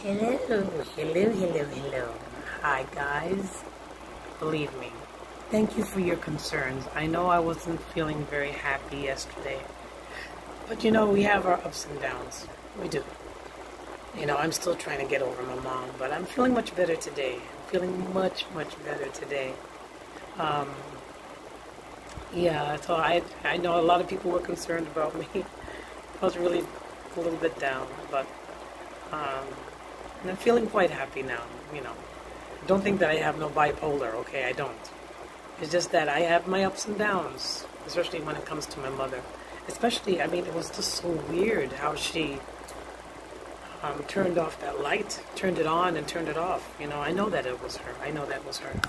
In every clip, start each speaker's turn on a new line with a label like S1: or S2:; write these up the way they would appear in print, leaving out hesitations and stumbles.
S1: Hello, hello, hello, hello. Hi, guys. Believe me, thank you for your concerns. I know I wasn't feeling very happy yesterday, but you know, we have our ups and downs. We do. You know, I'm still trying to get over my mom, but I'm feeling much better today. I'm feeling much, much better today. Um, yeah, so I know a lot of people were concerned about me. I was really a little bit down, but um, and I'm feeling quite happy now, you know. Don't think that I have no bipolar, okay? I don't. It's just that I have my ups and downs, especially when it comes to my mother. Especially, I mean, it was just so weird how she turned off that light, turned it on and turned it off. You know, I know that it was her. I know that was her.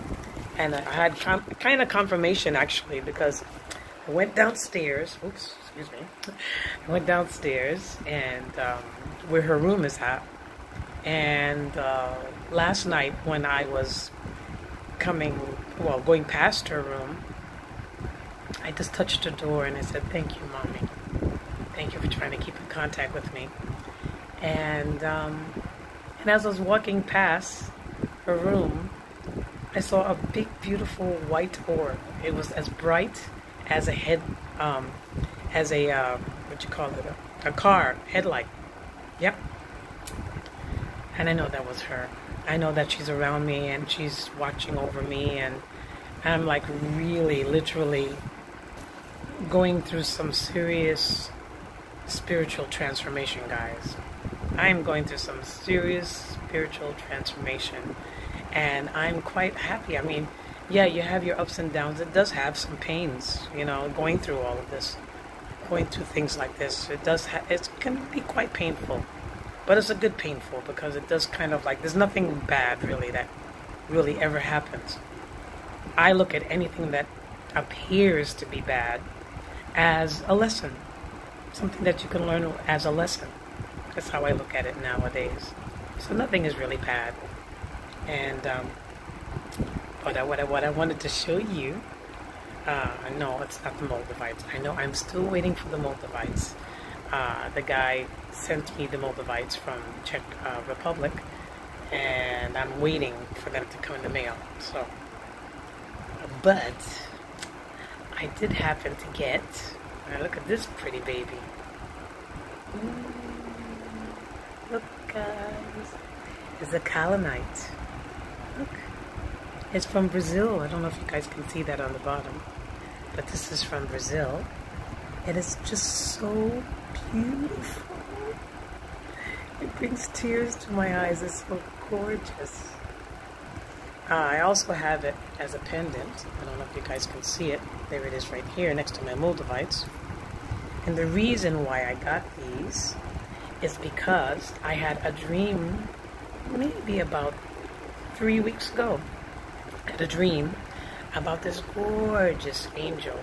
S1: And I had kind of confirmation, actually, because I went downstairs. Oops, excuse me. I went downstairs and where her room is at. And last night when I was going past her room, I just touched her door and I said, "Thank you, Mommy. Thank you for trying to keep in contact with me." And as I was walking past her room, I saw a big, beautiful white orb. It was as bright as a car headlight. Yep. And I know that was her. I know that she's around me and she's watching over me, and I'm like really, literally going through some serious spiritual transformation, guys. I am going through some serious spiritual transformation, and I'm quite happy. I mean, yeah, you have your ups and downs. It does have some pains, you know, going through all of this, going through things like this. It can be quite painful. But it's a good painful, because it does kind of like, there's nothing bad really that really ever happens. I look at anything that appears to be bad as a lesson. Something that you can learn as a lesson. That's how I look at it nowadays. So nothing is really bad. And what I wanted to show you, no, it's not the Moldavites. I know I'm still waiting for the Moldavites. The guy sent me the Moldavites from Czech Republic, and I'm waiting for them to come in the mail. So, but I did happen to get. Look at this pretty baby. Look, guys, it's a Kyanite. Look, it's from Brazil. I don't know if you guys can see that on the bottom, but this is from Brazil. It is just so beautiful. It brings tears to my eyes. It's so gorgeous. I also have it as a pendant. I don't know if you guys can see it. There it is right here next to my Moldavites. And the reason why I got these is because I had a dream maybe about 3 weeks ago. I had a dream about this gorgeous angel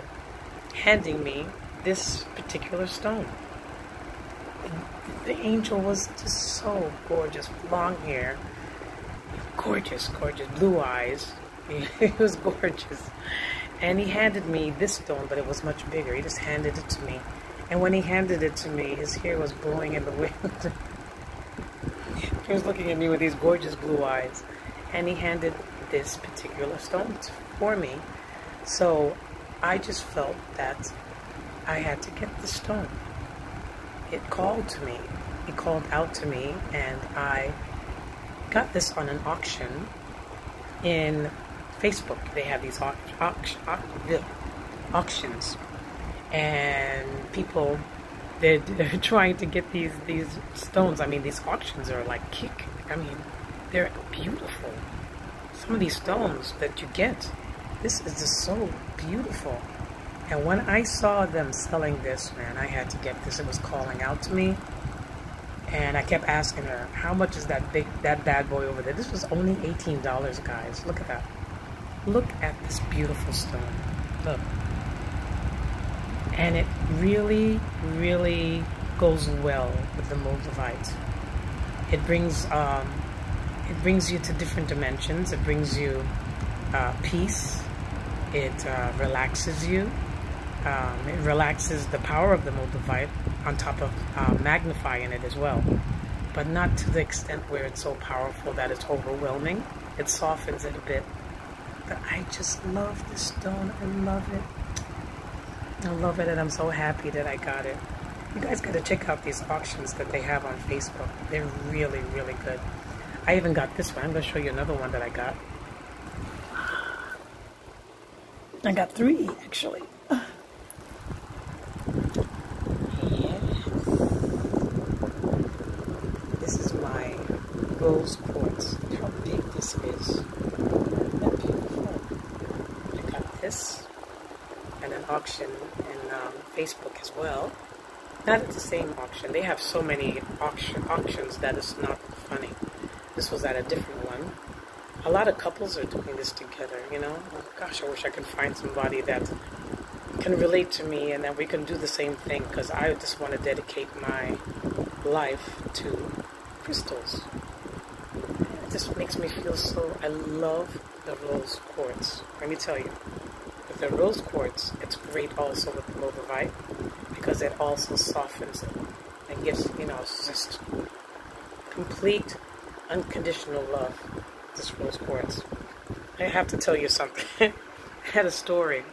S1: handing me this particular stone. The angel was just so gorgeous, long hair, gorgeous, gorgeous, blue eyes. It was gorgeous. And he handed me this stone, but it was much bigger. He just handed it to me. And when he handed it to me, his hair was blowing in the wind. He was looking at me with these gorgeous blue eyes. And he handed this particular stone for me. So I just felt that I had to get the stone. It called to me. It called out to me, and I got this on an auction in Facebook. They have these auctions, and people they're trying to get these stones. I mean, these auctions are like kick. I mean, they're beautiful. Some of these stones that you get, this is just so beautiful. And when I saw them selling this, man, I had to get this. It was calling out to me. And I kept asking her, how much is that bad boy over there? This was only $18, guys. Look at that. Look at this beautiful stone. Look. And it really, really goes well with the Moldavite. It brings you to different dimensions. It brings you peace. It relaxes you. It relaxes the power of the Moldavite on top of magnifying it as well. but not to the extent where it's so powerful that it's overwhelming. It softens it a bit. But I just love this stone. I love it. I love it, and I'm so happy that I got it. You guys got to check out these auctions that they have on Facebook. They're really, really good. I even got this one. I'm going to show you another one that I got. I got 3, actually. This is my rose quartz. Look how big this is. Isn't that beautiful? I got this at an auction in Facebook as well. Not at the same auction. They have so many auctions that it's not funny. This was at a different one. A lot of couples are doing this together, you know. Oh, gosh, I wish I could find somebody that can relate to me and that we can do the same thing, because I just want to dedicate my life to crystals. It just makes me feel so... I love the rose quartz. Let me tell you. With the rose quartz, it's great also with the lobovite, because it also softens it and gives, you know, it's just complete unconditional love. This rose quartz. I have to tell you something. I had a story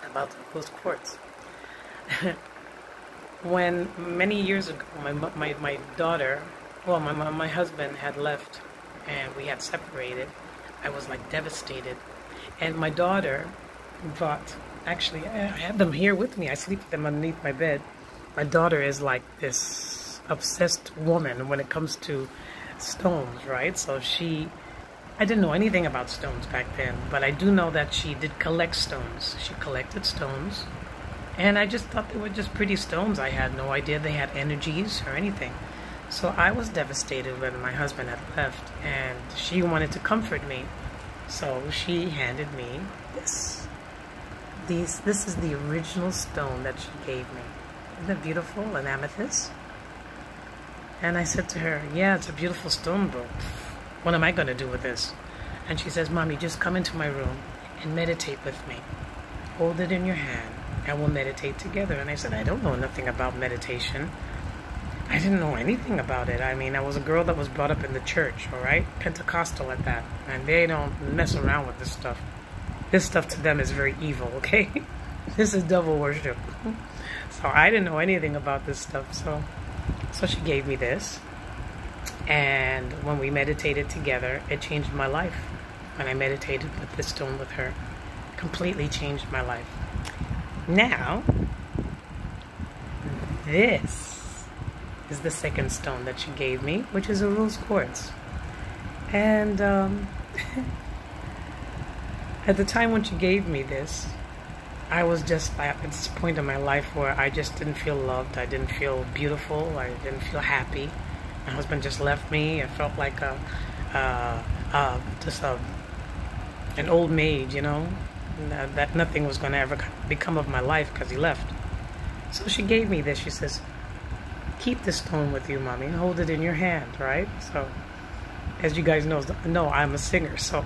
S1: about the rose quartz. When many years ago, my daughter, well, my husband had left and we had separated. I was like devastated, and my daughter brought. Actually, I have them here with me. I sleep with them underneath my bed. My daughter is like this obsessed woman when it comes to stones, right? So I didn't know anything about stones back then, but I do know that she did collect stones. She collected stones, and I just thought they were just pretty stones. I had no idea they had energies or anything. So I was devastated when my husband had left, and she wanted to comfort me. So she handed me this. This is the original stone that she gave me. Isn't it beautiful? An amethyst. And I said to her, yeah, it's a beautiful stone, but what am I going to do with this? And she says, Mommy, just come into my room and meditate with me. Hold it in your hand and we'll meditate together. And I said, I don't know nothing about meditation. I didn't know anything about it. I mean, I was a girl that was brought up in the church, all right? Pentecostal at that. And they don't mess around with this stuff. This stuff to them is very evil, okay? This is devil worship. So I didn't know anything about this stuff. So she gave me this. And when we meditated together, it changed my life. When I meditated with this stone with her, completely changed my life. Now, this is the second stone that she gave me, which is a rose quartz. And at the time when she gave me this, I was just at this point in my life where I just didn't feel loved. I didn't feel beautiful. I didn't feel happy. My husband just left me. I felt like an old maid, you know, that nothing was going to ever become of my life because he left. So she gave me this. She says, keep this stone with you, Mommy, and hold it in your hand, right? So, as you guys know, I'm a singer, so...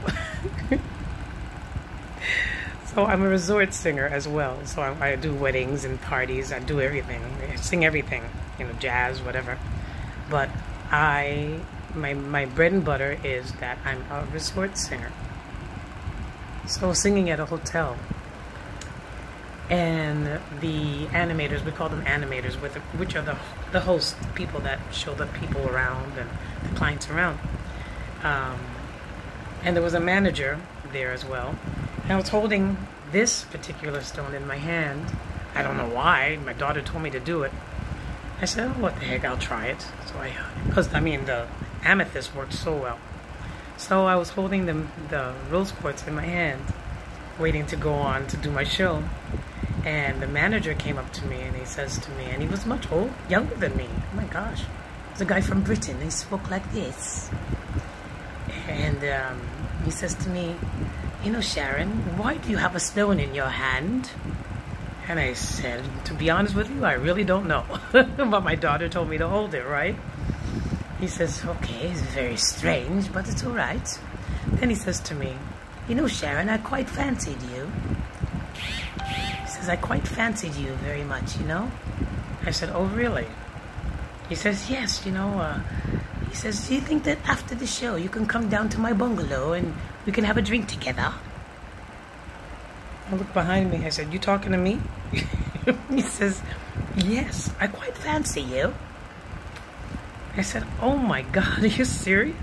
S1: So I'm a resort singer as well. So I do weddings and parties. I do everything. I sing everything, you know, jazz, whatever. But my bread and butter is that I'm a resort singer. So singing at a hotel. And the animators, we call them animators, which are the hosts, the people that show the people around and the clients around. And there was a manager there as well. And I was holding this particular stone in my hand. I don't know why. My daughter told me to do it. I said, oh, what the heck, I'll try it. So because I mean, the amethyst worked so well. So I was holding the rose quartz in my hand, waiting to go on to do my show. And the manager came up to me and he says to me, and he was much younger than me. Oh my gosh. It's a guy from Britain. He spoke like this. And he says to me, you know, Sharon, why do you have a stone in your hand? And I said, to be honest with you, I really don't know. But my daughter told me to hold it, right? He says, okay, it's very strange, but it's all right. Then he says to me, you know, Sharon, I quite fancied you. He says, I quite fancied you very much, you know? I said, oh, really? He says, yes, he says, do you think that after the show you can come down to my bungalow and we can have a drink together? I looked behind me. I said, you talking to me? He says, yes, I quite fancy you. I said, oh my God, are you serious?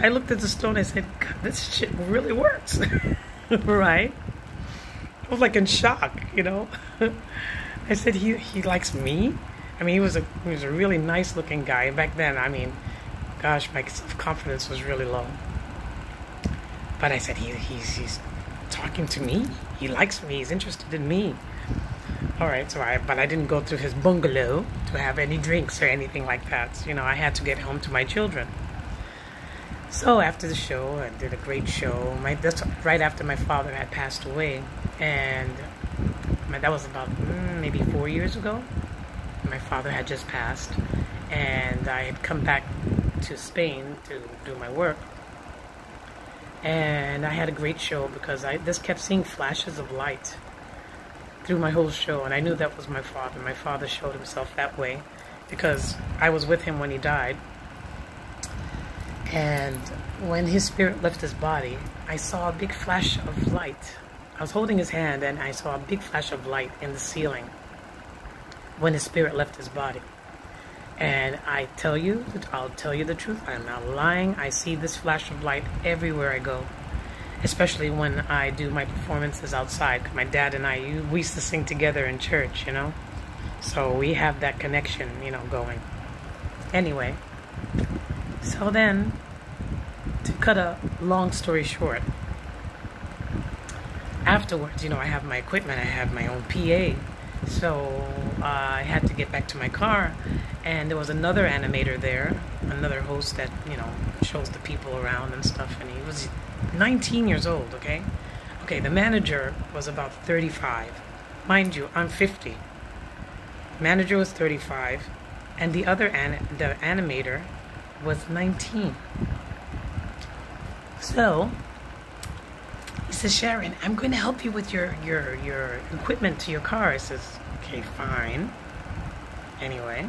S1: I looked at the stone. I said, God, this shit really works. Right? I was like in shock, I said, he likes me? I mean, he was a really nice looking guy. Back then, I mean, gosh, my self-confidence was really low. But I said, he's talking to me? He likes me. He's interested in me. All right, but I didn't go to his bungalow to have any drinks or anything like that. I had to get home to my children. So after the show, I did a great show. That's right after my father had passed away. And that was about maybe 4 years ago. My father had just passed. And I had come back to Spain to do my work. And I had a great show because I just kept seeing flashes of light through my whole show. And I knew that was my father. My father showed himself that way because I was with him when he died. And when his spirit left his body, I saw a big flash of light. I was holding his hand and I saw a big flash of light in the ceiling when his spirit left his body. And I'll tell you the truth. I'm not lying. I see this flash of light everywhere I go, especially when I do my performances outside. My dad and we used to sing together in church, So we have that connection, going. Anyway, so then, to cut a long story short, afterwards, I have my equipment. I have my own PA. So I had to get back to my car, and there was another animator there, another host that, shows the people around and stuff, and he was 19 years old, okay? Okay, the manager was about 35. Mind you, I'm 50. Manager was 35, and the other the animator was 19. So he says, Sharon, I'm going to help you with your equipment to your car. I says, okay, fine. Anyway,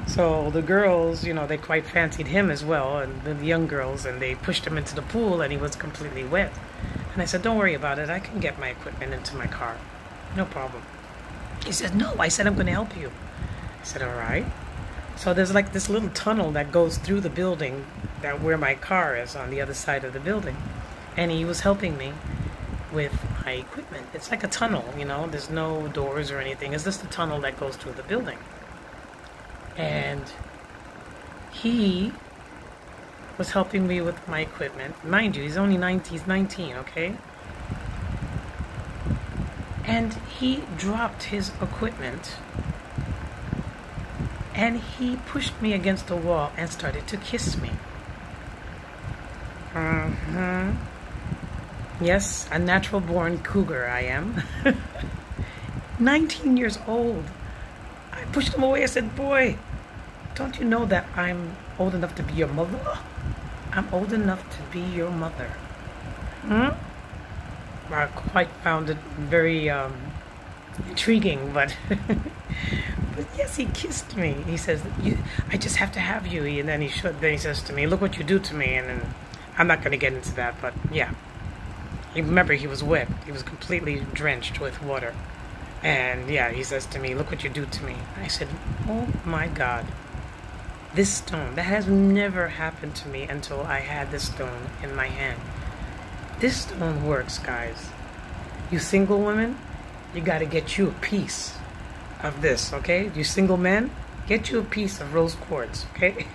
S1: so the girls, they quite fancied him as well, and the young girls, and they pushed him into the pool, and he was completely wet. And I said, don't worry about it. I can get my equipment into my car. No problem. He said, no. I said, I'm going to help you. I said, all right. So there's like this little tunnel that goes through the building where my car is on the other side of the building. And he was helping me with my equipment. It's like a tunnel, There's no doors or anything. It's just a tunnel that goes through the building. And he was helping me with my equipment. Mind you, he's only 19, he's 19, okay? And he dropped his equipment. And he pushed me against the wall and started to kiss me. Yes, a natural-born cougar I am. 19 years old. I pushed him away. I said, boy, don't you know that I'm old enough to be your mother? I'm old enough to be your mother. I quite found it very intriguing, but but yes, he kissed me. He says, I just have to have you. And then he says to me, look what you do to me. And then I'm not going to get into that, but yeah. Remember, he was wet. He was completely drenched with water. And yeah, he says to me, look what you do to me. I said, oh my God. This stone, that has never happened to me until I had this stone in my hand. This stone works, guys. You single women, you got to get you a piece of this, okay? You single men, get you a piece of rose quartz, okay?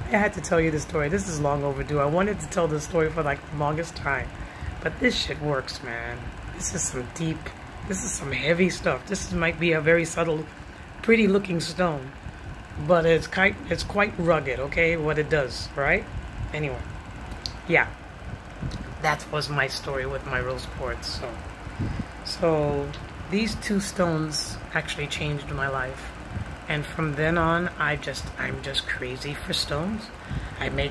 S1: I had to tell you this story. This is long overdue. I wanted to tell this story for like the longest time. But this shit works, man. This is some heavy stuff. This might be a very subtle, pretty looking stone. But it's quite rugged, okay? What it does, right? Anyway. Yeah. That was my story with my rose quartz. So these two stones actually changed my life. And from then on, I'm just crazy for stones. I make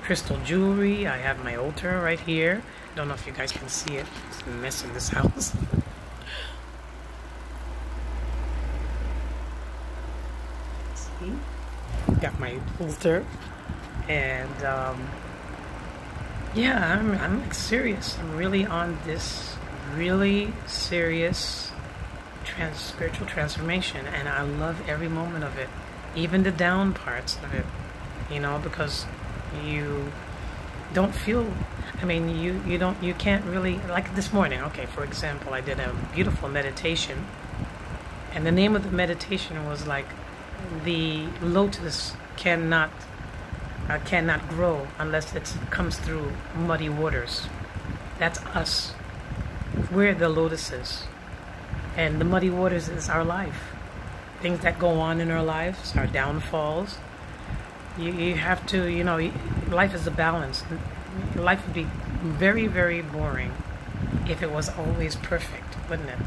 S1: crystal jewelry. I have my altar right here. Don't know if you guys can see it. It's a mess in this house. tea. Got my filter. And yeah, I'm like serious. I'm really on this really serious spiritual transformation, and I love every moment of it, even the down parts of it, you know, because you don't feel, I mean, you can't really, like this morning, okay, for example, I did a beautiful meditation, and the name of the meditation was like, the lotus cannot grow unless it comes through muddy waters. That's us. We're the lotuses. And the muddy waters is our life. Things that go on in our lives, our downfalls. You have to, you know, life is a balance. Life would be very, very boring if it was always perfect, wouldn't it?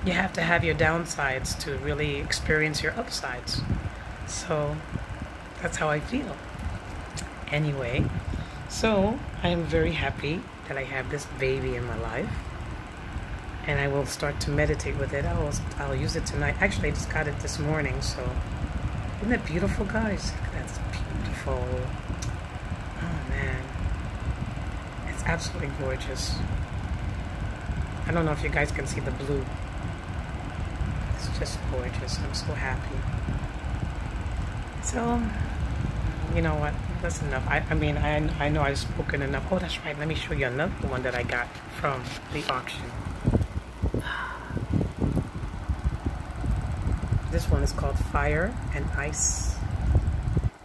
S1: You have to have your downsides to really experience your upsides. So that's how I feel. Anyway, so I am very happy that I have this baby in my life. And I will start to meditate with it. I'll use it tonight. Actually, I just got it this morning, so isn't that beautiful, guys? That's beautiful. Oh man, it's absolutely gorgeous. I don't know if you guys can see the blue. It's just gorgeous. I'm so happy. So, you know what? That's enough. I mean, I know I've spoken enough. Oh, that's right. Let me show you another one that I got from the auction. This one is called Fire and Ice,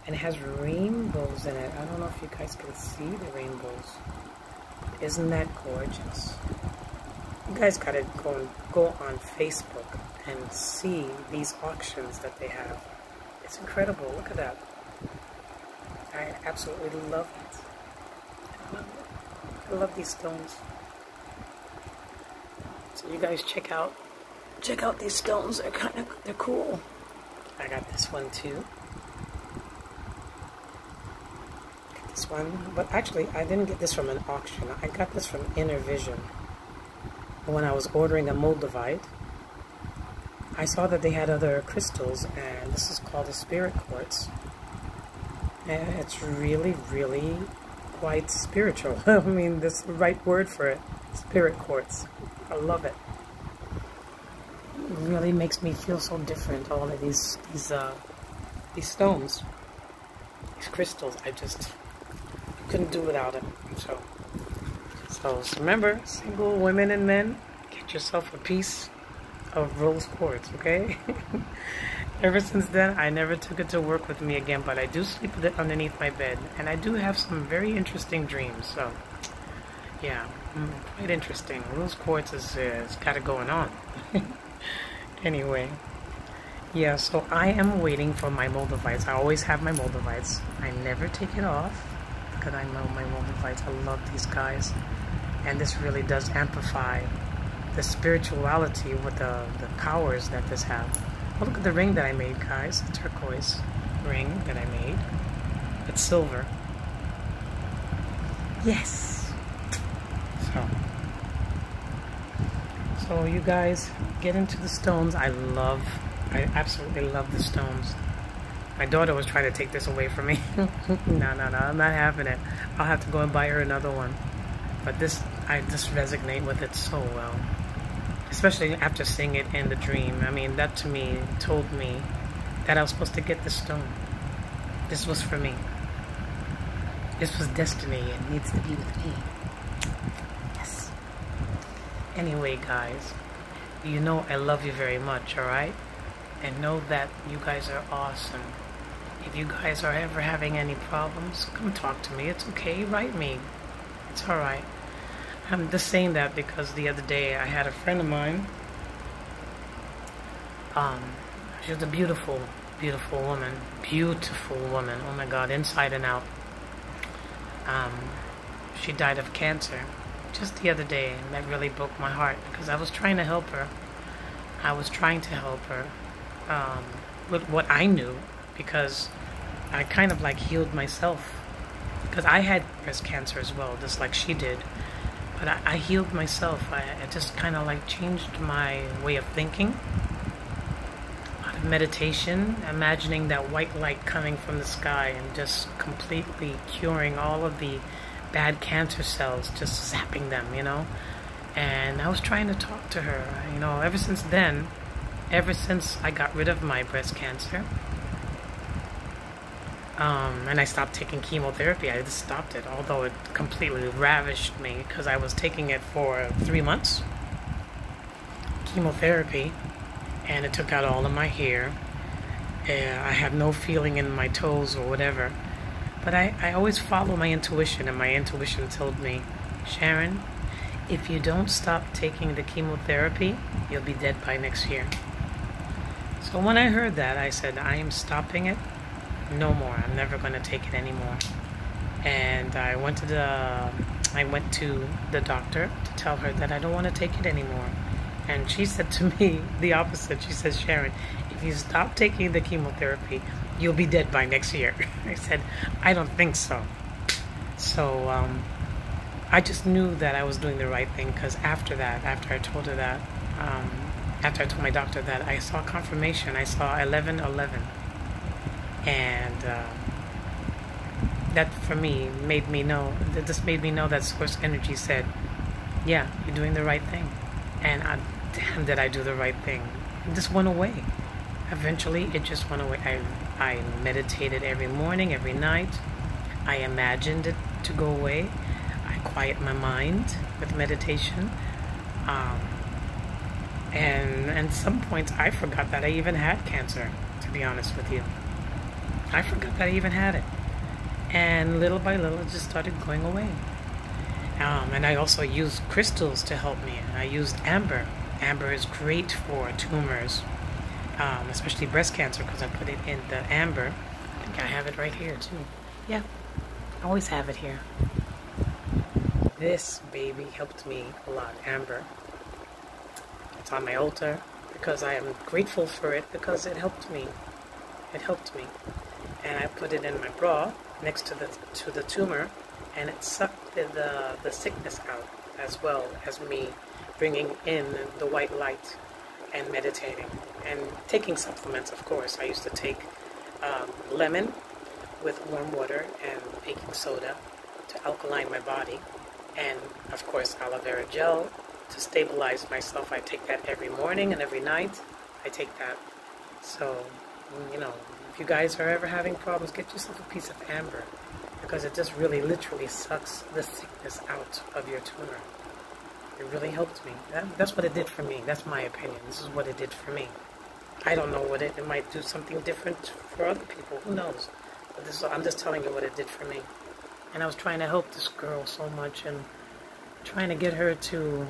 S1: and it has rainbows in it. I don't know if you guys can see the rainbows. Isn't that gorgeous? You guys gotta go on Facebook and see these auctions that they have. It's incredible. Look at that. I absolutely love it. I love it. I love these stones. So you guys check out these stones. They're cool. I got this one too. Got this one, but actually I didn't get this from an auction. I got this from Inner Vision. When I was ordering a moldavite, I saw that they had other crystals, and this is called a spirit quartz. And it's really, really quite spiritual. I mean, that's the right word for it. Spirit quartz. I love it. It really makes me feel so different. All of these stones, these crystals. I just couldn't do without it. So remember, single women and men, get yourself a piece of rose quartz, okay? Ever since then, I never took it to work with me again, but I do sleep with it underneath my bed, and I do have some very interesting dreams. So, yeah, quite interesting. Rose quartz is got it going on. Anyway, yeah. So I am waiting for my moldavites. I always have my moldavites. I never take it off because I know my moldavites. I love these guys. And this really does amplify the spirituality with the powers that this has. Oh, look at the ring that I made, guys. A turquoise ring that I made. It's silver. Yes. So you guys get into the stones. I absolutely love the stones. My daughter was trying to take this away from me. No, I'm not having it. I'll have to go and buy her another one. But this, I just resonate with it so well. Especially after seeing it in the dream. I mean, that to me told me that I was supposed to get this stone. This was for me. This was destiny. It needs to be with me. Yes. Anyway, guys, you know I love you very much, alright? And know that you guys are awesome. If you guys are ever having any problems, come talk to me. It's okay. Write me. It's alright. I'm just saying that because the other day I had a friend of mine. She was a beautiful, beautiful woman. Beautiful woman. Oh my God, inside and out. She died of cancer just the other day, and that really broke my heart because I was trying to help her. With what I knew, because I kind of like healed myself. Because I had breast cancer as well, just like she did. But I healed myself. I just kind of like changed my way of thinking. A lot of meditation, imagining that white light coming from the sky and just completely curing all of the bad cancer cells, just zapping them, you know. And I was trying to talk to her, you know, ever since then, ever since I got rid of my breast cancer, and I stopped taking chemotherapy. I just stopped it, although it completely ravished me because I was taking it for 3 months, chemotherapy, and it took out all of my hair. I have no feeling in my toes or whatever. But I always follow my intuition, and my intuition told me, Sharon, if you don't stop taking the chemotherapy, you'll be dead by next year. So when I heard that, I said, I am stopping it. No more. I'm never going to take it anymore. And I went to the doctor to tell her that I don't want to take it anymore. And she said to me the opposite. She says, Sharon, if you stop taking the chemotherapy, you'll be dead by next year. I said, I don't think so. So I just knew that I was doing the right thing, because after that, after I told her that, after I told my doctor that, I saw confirmation. I saw 1111. And that for me made me know, this made me know that Source Energy said, yeah, you're doing the right thing. And damn, did I do the right thing. It just went away. Eventually, it just went away. I meditated every morning, every night. I imagined it to go away. I quiet my mind with meditation. And some points, I forgot that I even had cancer, to be honest with you. I forgot that I even had it. And little by little, it just started going away. And I also used crystals to help me. I used amber. Amber is great for tumors, especially breast cancer, because I put it in the amber. I think I have it right here too. Yeah, I always have it here. This baby helped me a lot, amber. It's on my altar because I am grateful for it, because it helped me. It helped me. And I put it in my bra next to the tumor, and it sucked the sickness out, as well as me bringing in the white light and meditating and taking supplements. Of course, I used to take lemon with warm water and baking soda to alkaline my body, and of course aloe vera gel to stabilize myself. I take that every morning and every night. I take that. So, you know, if you guys are ever having problems, get yourself a piece of amber, because it just really literally sucks the sickness out of your tumor. It really helped me. That's what it did for me. That's my opinion. This is what it did for me. I don't know what it might do something different for other people. Who knows? But I'm just telling you what it did for me. And I was trying to help this girl so much, and trying to get her to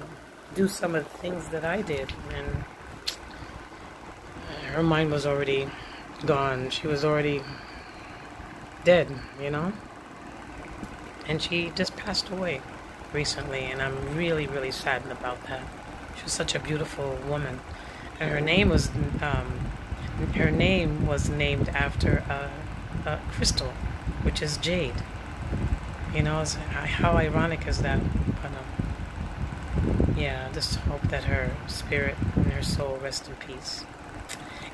S1: do some of the things that I did. And her mind was already gone. She was already dead, you know? And she just passed away recently, and I'm really, really saddened about that. She was such a beautiful woman. And her name was named after a crystal, which is jade. You know, how ironic is that? But yeah, I just hope that her spirit and her soul rest in peace.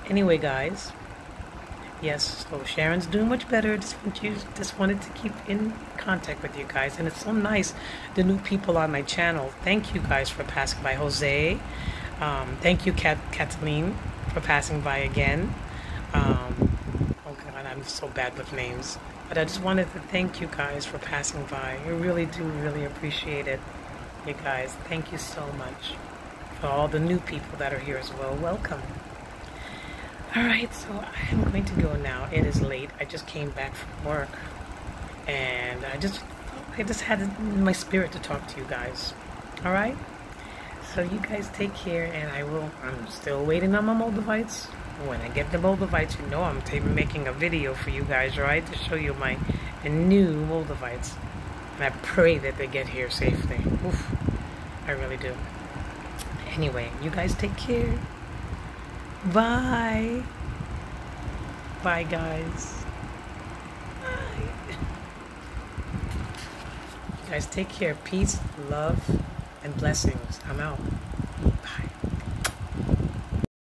S1: Anyway, guys, yes, so Sharon's doing much better. Just wanted to keep in contact with you guys, and it's so nice, the new people on my channel. Thank you guys for passing by. Jose, thank you, Cataline, for passing by again. Oh God, I'm so bad with names. But I just wanted to thank you guys for passing by. I really do really appreciate it. You guys, thank you so much. For all the new people that are here as well, welcome. Alright, so I'm going to go now. It is late. I just came back from work, and I just had it in my spirit to talk to you guys. Alright? So you guys take care, and I'm still waiting on my Moldavites. When I get the Moldavites, you know I'm making a video for you guys, right? To show you my new Moldavites. And I pray that they get here safely. Oof, I really do. Anyway, you guys take care. Bye. Bye, guys. Bye. You guys take care. Peace, love, and blessings. I'm out.